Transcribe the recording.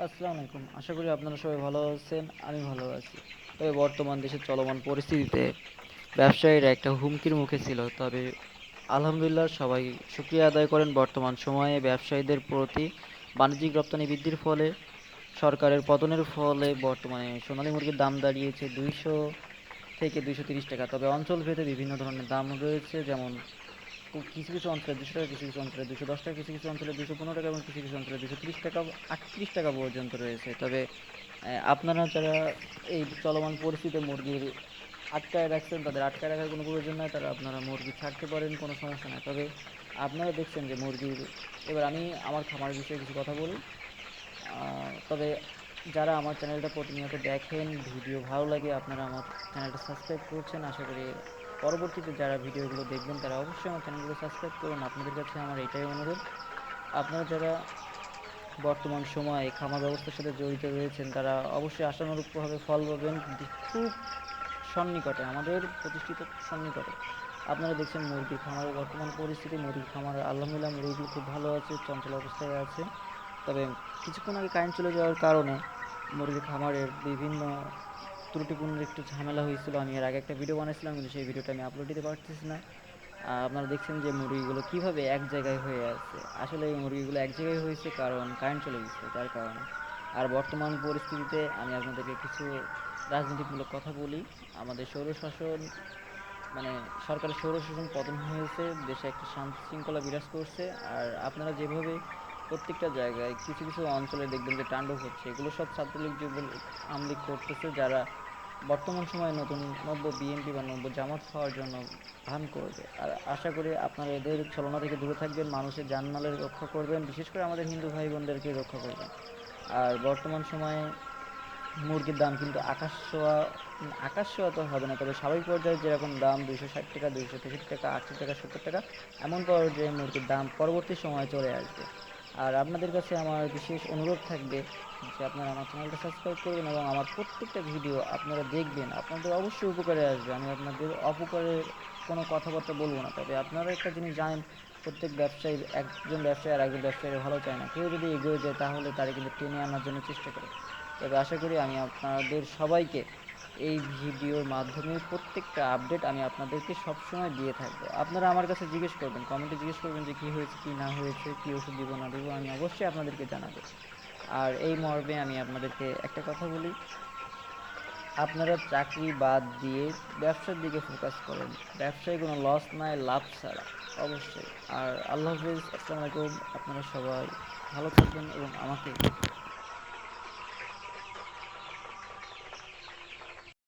আসসালামু আলাইকুম। আশা করি আপনারা সবাই ভালো আছেন। আমি ভালো আছি। তবে বর্তমান দেশের চলমান পরিস্থিতিতে ব্যবসায়ীরা একটা হুমকির মুখে ছিল। তবে আলহামদুলিল্লাহ সবাই শুকরিয়া আদায় করেন বর্তমান সময়ে ব্যবসায়ীদের প্রতি বাণিজ্যিক রপ্তানি বৃদ্ধির ফলে সরকারের পতনের ফলে বর্তমানে সোনালী মুরগির দাম দাঁড়িয়েছে ২০০ থেকে ২৩০ টাকা। তবে অঞ্চল ভেদে বিভিন্ন ধরনের দাম রয়েছে, যেমন কিছু কিছু অঞ্চলে ২০০ টাকা, কিছু কিছু অঞ্চলে ২১০ টাকা, কিছু কিছু অঞ্চলে ২১৫ টাকা এবং কিছু কিছু অঞ্চলে ২৩০ টাকা, ৩৮ টাকা পর্যন্ত রয়েছে। তবে আপনারা যারা এই চলমান পরিস্থিতিতে মুরগির আটকায় রাখছেন, তাদের আটকায় রাখার কোনো প্রয়োজন নাই। আপনারা মুরগি ছাড়তে পারেন, কোনো সমস্যা নাই। তবে আপনারা দেখছেন যে মুরগির, এবার আমি আমার খামারের বিষয়ে কিছু কথা বলি। তবে যারা আমার চ্যানেলটা প্রতিনিয়ত দেখেন, ভিডিও ভালো লাগে, আপনারা আমার চ্যানেলটা সাবস্ক্রাইব করছেন। আশা করি পরবর্তীতে যারা ভিডিওগুলো দেখবেন তারা অবশ্যই আমার চ্যানেলগুলো সাবস্ক্রাইব করুন। আপনাদের কাছে আমার এটাই অনুরোধ। আপনারা যারা বর্তমান সময়ে খামার ব্যবস্থার সাথে জড়িত রয়েছেন তারা অবশ্যই আশানুরূপভাবে ফল পাবেন খুব সন্নিকটে, আমাদের প্রতিষ্ঠিত সন্নিকটে। আপনারা দেখছেন মুরগির খামারের বর্তমান পরিস্থিতি। মুরগির খামার আলহামদুলিল্লাহ মুরগিগুলো খুব ভালো আছে, চঞ্চল অবস্থায় আছে। তবে কিছুক্ষণ আগে কারেন্ট চলে যাওয়ার কারণে মুরগির খামারের বিভিন্ন ত্রুটিপূর্ণ একটু ঝামেলা হয়েছিল। আমি এর আগে একটা ভিডিও বানিয়েছিলাম, কিন্তু সেই ভিডিওটা আমি আপলোড দিতে পারতেছি না। আপনারা দেখছেন যে মুরগিগুলো কিভাবে এক জায়গায় হয়ে আছে। আসলে এই মুরগিগুলো এক জায়গায় হয়েছে কারণ কারেন্ট চলে গেছে, যার কারণে। আর বর্তমান পরিস্থিতিতে আমি আপনাদেরকে কিছু রাজনীতিমূলক কথা বলি। আমাদের স্বৈরশাসন, মানে সরকারের স্বৈরশাসন পতন হয়েছে, দেশে একটা শান্তি শৃঙ্খলা বিরাজ করছে। আর আপনারা যেভাবে প্রত্যেকটা জায়গায় কিছু কিছু অঞ্চলে দেখবেন যে তাণ্ডব হচ্ছে, এগুলো সব ছাত্রলীগ যুবলীগ আমলিগ করতেছে, যারা বর্তমান সময়ে নতুন নব্য বিএনপি বা নব্য জামাত হওয়ার জন্য ভান করবে। আর আশা করি আপনারা এদের ছলনা থেকে দূরে থাকবেন, মানুষের জানমালের রক্ষা করবেন, বিশেষ করে আমাদের হিন্দু ভাই বোনদেরকে রক্ষা করবেন। আর বর্তমান সময়ে মুরগির দাম কিন্তু আকাশ ছোঁয়া তো হবে না, তবে স্বাভাবিক পর্যায়ে যেরকম দাম ২৬০ টাকা, ২৬৩ টাকা, ৮০ টাকা, ৭০ টাকা, এমন পর্যায়ে মুরগির দাম পরবর্তী সময়ে চলে আসবে। আর আপনাদের কাছে আমার বিশেষ অনুরোধ থাকবে যে আপনারা আমার চ্যানেলটা সাবস্ক্রাইব করবেন এবং আমার প্রত্যেকটা ভিডিও আপনারা দেখবেন, আপনাদের অবশ্যই উপকারে আসবে। আমি আপনাদের অপকারের কোনো কথাবার্তা বলবো না। তবে আপনারা একটা জিনিস জানেন, প্রত্যেক ব্যবসায়ী, একজন ব্যবসায়ী আর একজন ব্যবসায়ীর ভালো চায় না। কেউ যদি এগিয়ে যায় তাহলে তারা কিন্তু টেনে আনার জন্য চেষ্টা করে। তবে আশা করি আমি আপনাদের সবাইকে এই ভিডিওর মাধ্যমে প্রত্যেকটা আপডেট আমি আপনাদেরকে সবসময় দিয়ে থাকবো। আপনারা আমার কাছে জিজ্ঞেস করবেন, কমেন্টে জিজ্ঞেস করবেন যে কী হয়েছে, কী না হয়েছে, কী ওষুধ দিব না দেবো, আমি অবশ্যই আপনাদেরকে জানাবো। আর এই মর্মে আমি আপনাদেরকে একটা কথা বলি, আপনারা চাকরি বাদ দিয়ে ব্যবসার দিকে ফোকাস করেন। ব্যবসায় কোনো লস নাই, লাভ ছাড়া, অবশ্যই। আর আল্লাহ হাফিজ, আসসালামু আলাইকুম। আপনারা সবাই ভালো থাকবেন এবং আমাকে